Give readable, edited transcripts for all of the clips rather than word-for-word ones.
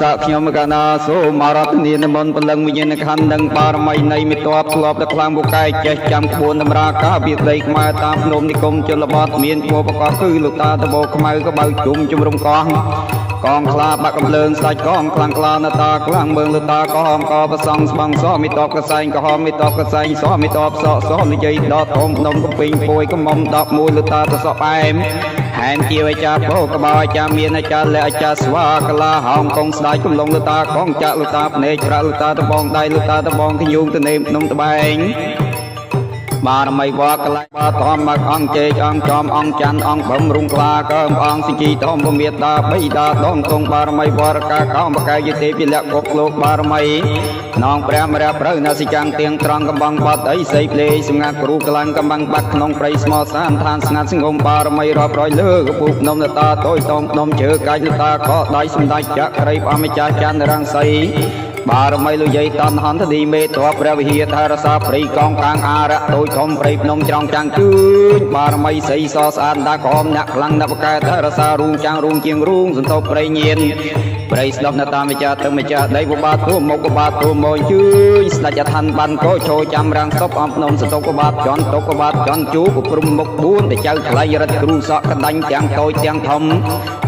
សាខ្ញុំកណាសូមរតនីនមន្តពលឹងវិញ្ញាណខណ្ឌនឹងបារមីនៃមិត្តធ្លាប់ដល់ខ្លាំងបុកែចេះចាំក្បួនតម្រាការវិដីខ្មែរតាមភ្នំនិគមជលបតមានគួរប្រកបគឺលោកតាតបោខ្មៅក៏បើជុំជំរុំកងកងខ្លាបាក់កំលើងសាច់កងខ្លាំងក្លានតាខ្លាំងមើងលតាក៏ហមក៏ប្រសងស្បង់សមិតបកសែងក៏ហមមិតបកសែងសមិតបសក់សនិយាយដល់ធំនំកំពេញពួយកំមុំ11លតាប្រសក់បែមហែមជាអាចារ្យពោកបោអាចារ្យមានអាចារ្យលះអាចារ្យស្វាកលាហោងកងស្ដាយកំឡុងលតាកងចាក់លតាភ្នែកប្រាក់លតាតបងដៃលតាតបងខ្ញូងទៅនេមភ្នំត្បែងបារមីវត្តកលែងបាធម្មមកអង្គជេកអង្គចំអង្គច័ន្ទអង្គបំរុងក្លាកើមអង្គសិជីធម្មពមេតាបៃតាដងគង់បារមីវរកាកោមបកាយទេពលៈកុកលោកបារមីនងព្រះមរៈប្រៅនៅសិចាំងទៀងត្រង់កំបងបាត់អីសីភ្លេសម្ងាត់គ្រូកលាំងកំបាំងបាត់ក្នុងព្រៃស្មោសានឋានស្ងាត់សង្គមបារមីរាប់រយលើកពុកនំនតាតូចតងនំជើកាច់នតាខដៃសម្ដេចចក្រីអម្ចាស់ច័ន្ទរង្សីបារមីលុយតនហន្តឌីមេតបព្រះវិហារថារសាព្រៃកងកាងអារៈតូចធំព្រៃភ្នំច្រងចាំងជឿនបារមីសីសស្អាតដាក្រមអ្នកខ្លាំងអ្នកបកែថារសារូងចាំងរូងជាងរូងសន្តោព្រៃញៀនព្រៃស្ដុកនតាម្ចាស់ទឹកម្ចាស់ដីបបាទួមុខបបាទួមកជឿនស្ដេចអឋានបានកោចូលចាំរាំងស្តុបអំភ្នំសន្តោបបាចន់តុកបាចន់ជូកព្រំមុខ4ទៅចៅថ្លៃរត់គ្រូសក់កដាញ់ទាំងតូចទាំងធំ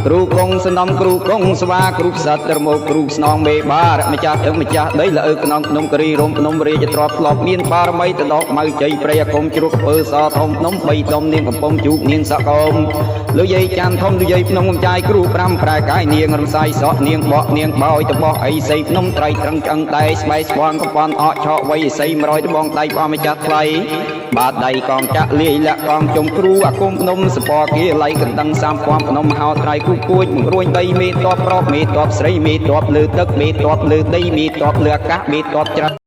គ្រូកងសនំគ្រូកងស្វាគ្រូផ្សិតត្រមកគ្រូស្នងមេបាម្ចាស់ទឹកម្ចាស់ដីលើក្នុងភ្នំគិរីរំភ្នំរាជទ្របធ្លាប់មានបារមីទៅដកម៉ៅជ័យព្រៃអាគមជ្រុកពើសធំភ្នំ3ដុំនាងកំពង់ជូកនាងសកោមលុយចានធំលុយភ្នំកំចាយគ្រូ5ប្រែកាយនាងរំសាយសក់នាងបកនាងបោយតបោះអីសីភ្នំត្រៃត្រឹងឆ្អឹងដែរស្បែកស្ពាន់កំប៉ុនអកឆក់វៃសី100ដបងដៃព្រះម្ចាស់ថ្លៃបាទដៃកងចាក់លាយលាក់កងជុំគ្រូអាគមភ្នំសពគាឡៃកណ្ដឹង30ពាន់ភ្នំហោត្រៃគូគួចបង្រួញដីមេតបប្រុសមេតបស្រីមេតបលើទឹកមេតបលើដីមេតបលើអាកាសមេតបច្រា